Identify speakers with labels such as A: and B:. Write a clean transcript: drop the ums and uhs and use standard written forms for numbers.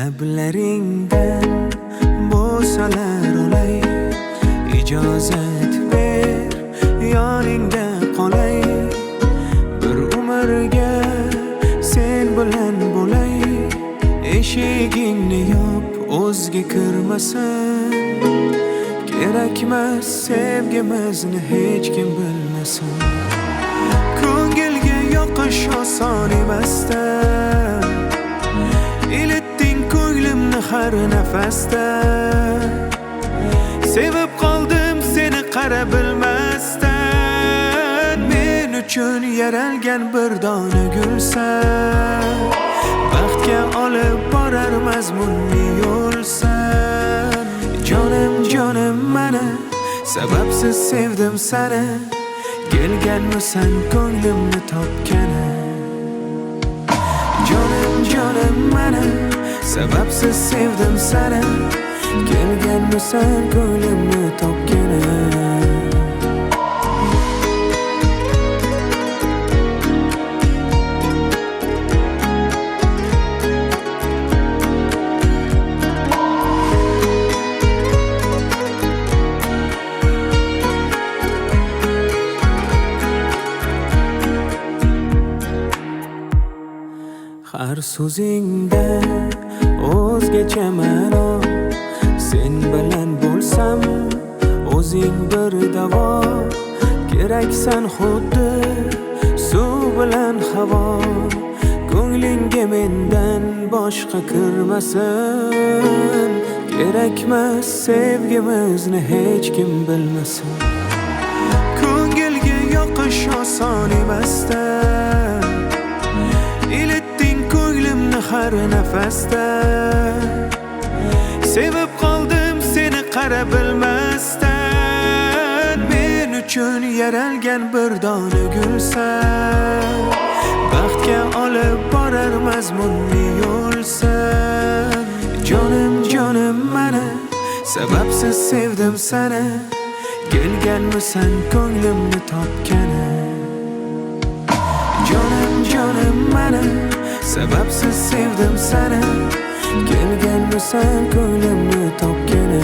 A: lablaringdan bo'salar olay, ijozat ber yoningda qolay, bir umrga sen bilan bo'lay. Eshigingni yop, o'zga kirmasin, kerakmas sevgimizni hech kim bilmasin. Ko'ngilga yoqish oson emasda, ilitding ko'nglimni har nafasda. Sevib qoldim seni qara bilmasdan, men uchun yaralgan bir dona gulsan, baxtga olib borar mazmunli yo'lsan. Jonim jonim mana, sababsiz sevdim seni, kelganmisan ko'nglimni topgani. Jonim jonim mana, sababsiz sevdim seni, kelganmisan ko'nglimni topgani. Har so'zingda o'zgacha ma'no, sen bilan bo'lsam o'zing bir davo. Keraksan xuddi suv bilan havo, ko'nglingga mendan boshqa kirmasin. Kerakmas sevgimizni hech kim bilmasin. Ko'ngilga yoqish oson emasda, har nafasda. Sevib qoldim seni qara bilmasdan, men uchun yaralgan bir dona gulsan, baxtga olib borar mazmunli yo'lsan. Jonim jonim mana, sababsiz sevdim seni, kelganmisan ko'nglimni topgani. Jonim jonim mana, sababsiz sevdim seni, kelganmisan ko'nglimni topgani.